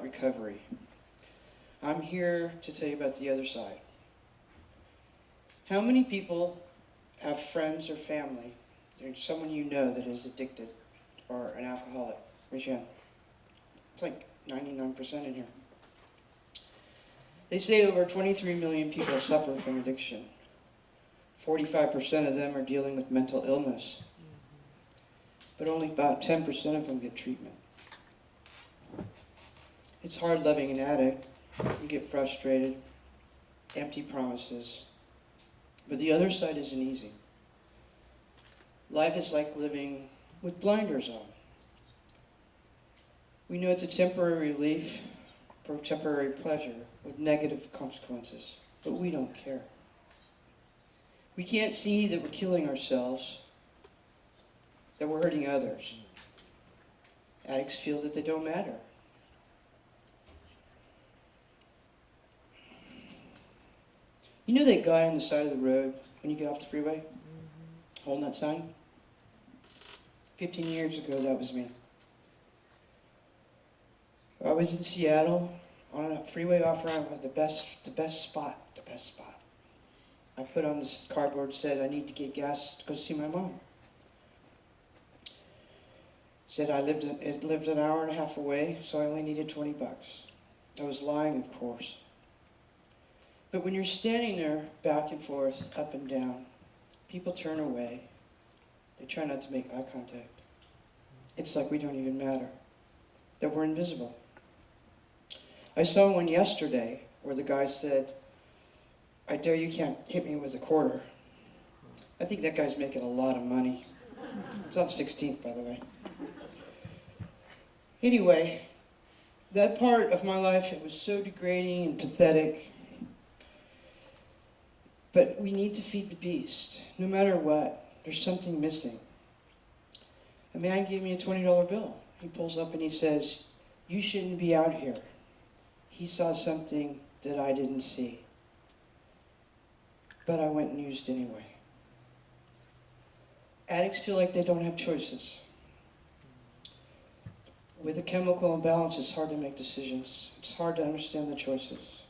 recovery. I'm here to tell you about the other side. How many people have friends or family, or someone you know that is addicted or an alcoholic? Raise your hand. It's like 99% in here. They say over 23 million people suffer from addiction. 45% of them are dealing with mental illness. But only about 10% of them get treatment. It's hard loving an addict. You get frustrated, empty promises. But the other side isn't easy. Life is like living with blinders on. We know it's a temporary relief for temporary pleasure with negative consequences, but we don't care. We can't see that we're killing ourselves, that we're hurting others. Addicts feel that they don't matter. You know that guy on the side of the road when you get off the freeway? Holding that sign? 15 years ago, that was me. I was in Seattle on a freeway off-ramp. Was the best spot. I put on this cardboard, said I need to get gas to go see my mom. Said it lived an hour and a half away, so I only needed 20 bucks. I was lying, of course. But when you're standing there, back and forth, up and down, people turn away. They try not to make eye contact. It's like we don't even matter, that we're invisible. I saw one yesterday where the guy said, "I dare you can't hit me with a quarter." I think that guy's making a lot of money. It's on 16th, by the way. Anyway, that part of my life, it was so degrading and pathetic. But we need to feed the beast. No matter what, there's something missing. A man gave me a $20 bill. He pulls up and he says, "You shouldn't be out here." He saw something that I didn't see. But I went and used anyway. Addicts feel like they don't have choices. With a chemical imbalance, it's hard to make decisions. It's hard to understand the choices.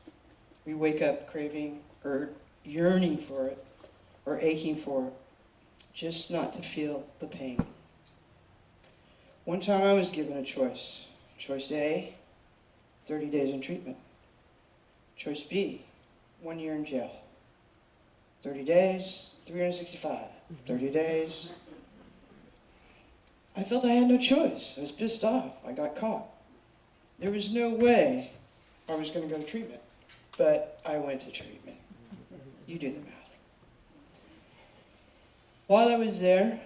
We wake up craving or yearning for it or aching for it, just not to feel the pain. One time I was given a choice. Choice A, 30 days in treatment. Choice B, 1 year in jail. 30 days, 365. 30 days. I felt I had no choice. I was pissed off. I got caught. There was no way I was going to go to treatment. But I went to treatment. You do the math. While I was there,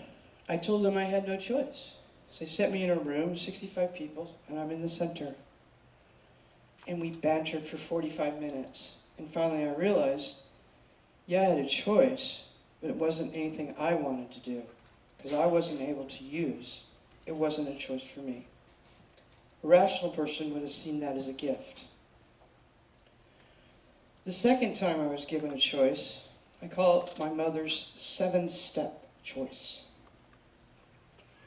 I told them I had no choice. So they set me in a room, 65 people, and I'm in the center. And we bantered for 45 minutes. And finally I realized, yeah, I had a choice, but it wasn't anything I wanted to do, because I wasn't able to use. It wasn't a choice for me. A rational person would have seen that as a gift. The second time I was given a choice, I call it my mother's 7-step choice.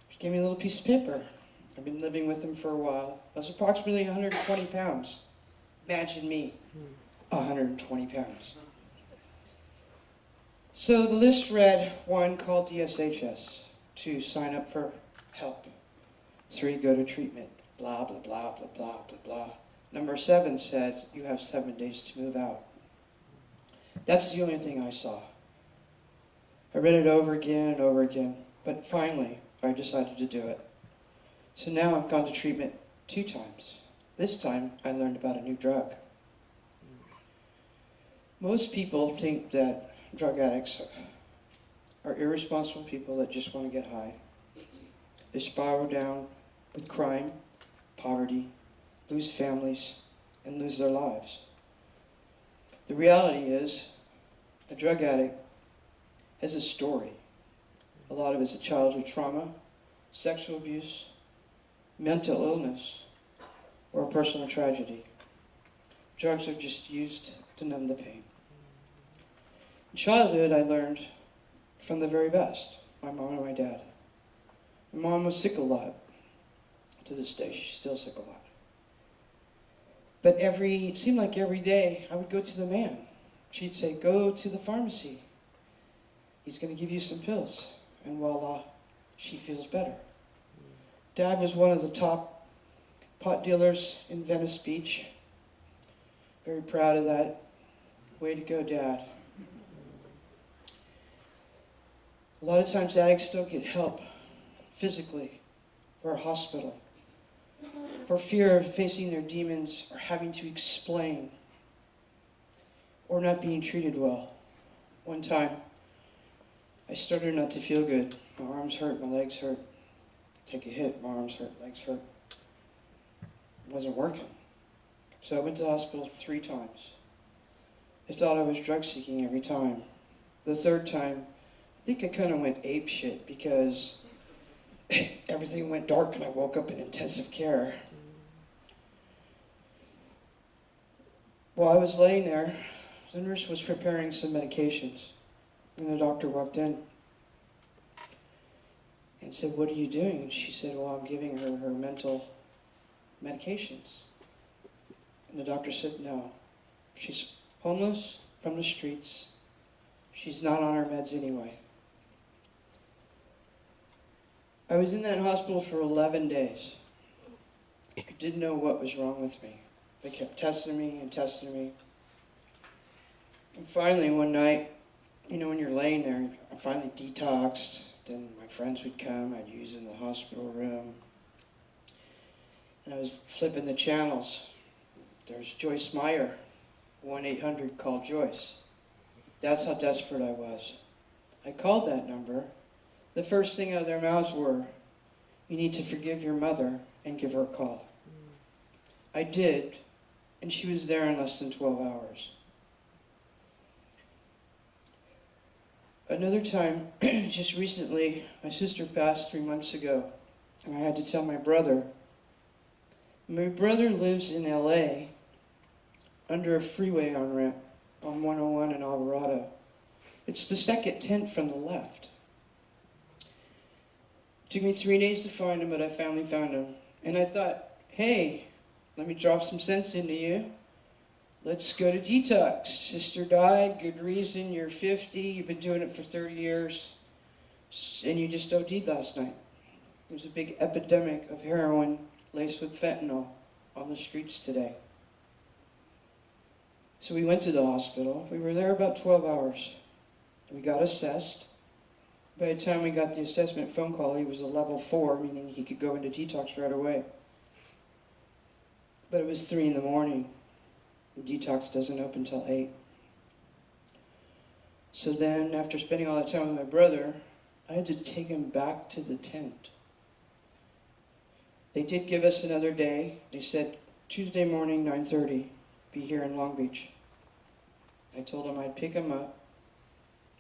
She gave me a little piece of paper. I've been living with them for a while. I was approximately 120 pounds. Imagine me, 120 pounds. So the list read: 1, call DSHS. 2, sign up for help. 3, go to treatment. Blah, blah, blah, blah, blah, blah, blah. Number 7 said, you have 7 days to move out. That's the only thing I saw. I read it over again and over again, but finally I decided to do it. So now I've gone to treatment 2 times. This time I learned about a new drug. Most people think that drug addicts are irresponsible people that just want to get high. They spiral down with crime, poverty, lose families, and lose their lives. The reality is, a drug addict has a story. A lot of it's childhood trauma, sexual abuse, mental illness, or a personal tragedy. Drugs are just used to numb the pain. In childhood, I learned from the very best, my mom and my dad. My mom was sick a lot. To this day, she's still sick a lot. But it seemed like every day I would go to the man. She'd say, go to the pharmacy. He's going to give you some pills. And voila, she feels better. Dad was one of the top pot dealers in Venice Beach. Very proud of that. Way to go, Dad. A lot of times addicts don't get help physically or a hospital for fear of facing their demons or having to explain or not being treated well. One time, I started not to feel good. My arms hurt, my legs hurt. Take a hit, my arms hurt, legs hurt. It wasn't working. So I went to the hospital 3 times. I thought I was drug seeking every time. The 3rd time, I think I kind of went ape shit because everything went dark and I woke up in intensive care. While I was laying there, the nurse was preparing some medications, and the doctor walked in and said, "What are you doing?" And she said, "Well, I'm giving her her mental medications." And the doctor said, "No, she's homeless from the streets. She's not on her meds anyway." I was in that hospital for 11 days. I didn't know what was wrong with me. They kept testing me and testing me. And finally, one night, you know, when you're laying there, I finally detoxed. Then my friends would come. I'd use in the hospital room. And I was flipping the channels. There's Joyce Meyer, 1-800-CALL-JOYCE. That's how desperate I was. I called that number. The first thing out of their mouths were, "You need to forgive your mother and give her a call." I did, and she was there in less than 12 hours. Another time, just recently, my sister passed 3 months ago, and I had to tell my brother. My brother lives in LA, under a freeway on-ramp on 101 in Alvarado. It's the second tent from the left. It took me 3 days to find him, but I finally found him. And I thought, hey, let me drop some sense into you. Let's go to detox. Sister died, good reason, you're 50, you've been doing it for 30 years, and you just OD'd last night. There's a big epidemic of heroin laced with fentanyl on the streets today. So we went to the hospital. We were there about 12 hours. We got assessed. By the time we got the assessment phone call, he was a level 4, meaning he could go into detox right away. But it was 3 in the morning. Detox doesn't open until 8. So then, after spending all that time with my brother, I had to take him back to the tent. They did give us another day. They said, Tuesday morning, 9:30, be here in Long Beach. I told him I'd pick him up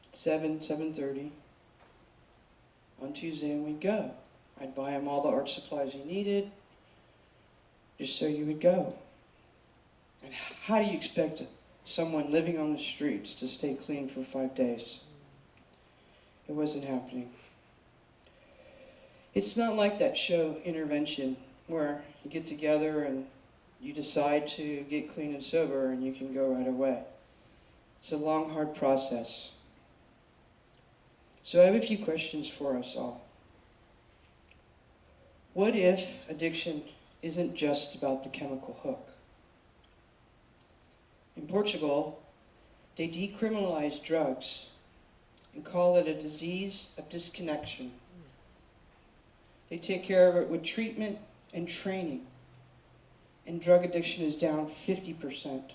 at 7:30 on Tuesday, and we'd go. I'd buy him all the art supplies he needed, just so you would go. And how do you expect someone living on the streets to stay clean for 5 days? It wasn't happening. It's not like that show Intervention, where you get together and you decide to get clean and sober and you can go right away. It's a long, hard process. So I have a few questions for us all. What if addiction isn't just about the chemical hook? In Portugal, they decriminalize drugs and call it a disease of disconnection. They take care of it with treatment and training, and drug addiction is down 50%.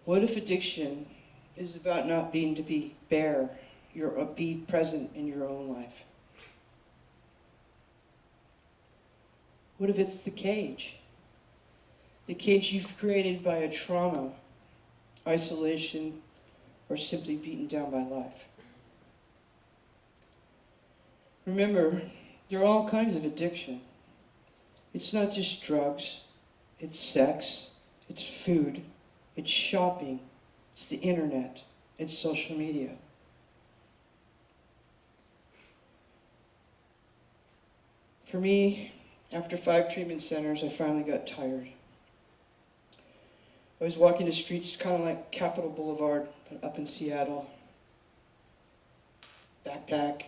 What if addiction is about not being to be bare, be present in your own life? What if it's the cage? The cage you've created by a trauma, isolation, or simply beaten down by life? Remember, there are all kinds of addiction. It's not just drugs, it's sex, it's food, it's shopping, it's the internet, it's social media. For me, After 5 treatment centers, I finally got tired. I was walking the streets kind of like Capitol Boulevard up in Seattle. Backpack,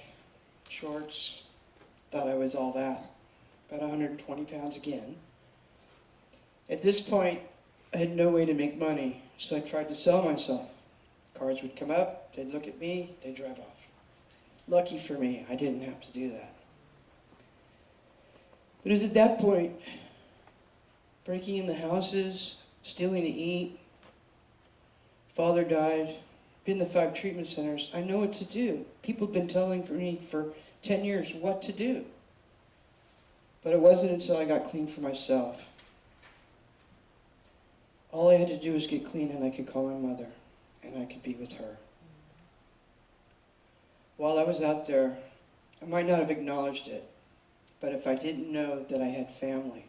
shorts, thought I was all that. About 120 pounds again. At this point, I had no way to make money, so I tried to sell myself. Cars would come up, they'd look at me, they'd drive off. Lucky for me, I didn't have to do that. But it was at that point, breaking in the houses, stealing to eat, father died, been to 5 treatment centers, I know what to do. People have been telling me for 10 years what to do. But it wasn't until I got clean for myself. All I had to do was get clean and I could call my mother and I could be with her. While I was out there, I might not have acknowledged it, but if I didn't know that I had family,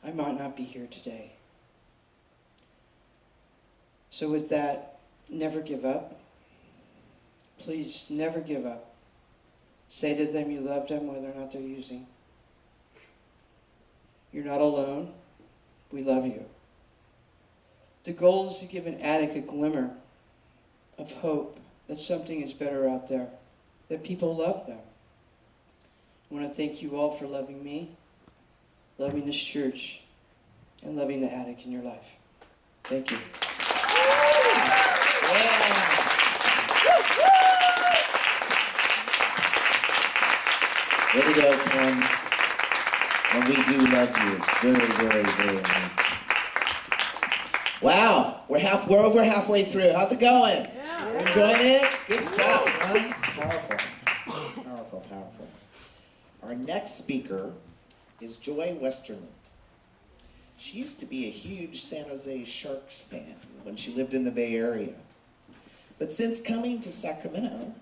I might not be here today. So with that, never give up. Please, never give up. Say to them you love them whether or not they're using. You're not alone. We love you. The goal is to give an addict a glimmer of hope that something is better out there, that people love them. I want to thank you all for loving me, loving this church, and loving the addict in your life. Thank you. Way to go, Tim. And we do love you very, very, very much. Wow, we're over halfway through. How's it going? Yeah. We're enjoying it? Good stuff, huh? Powerful. Powerful, powerful. Our next speaker is Joy Westerland. She used to be a huge San Jose Sharks fan when she lived in the Bay Area. But since coming to Sacramento,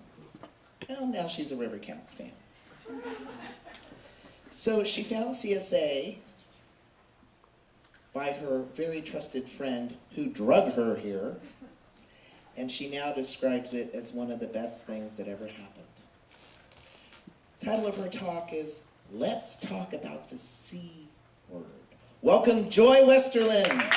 well, now she's a River Cats fan. So she found CSA by her very trusted friend who drug her here, and she now describes it as one of the best things that ever happened. The title of her talk is, Let's Talk About the C Word. Welcome, Joy Westerland.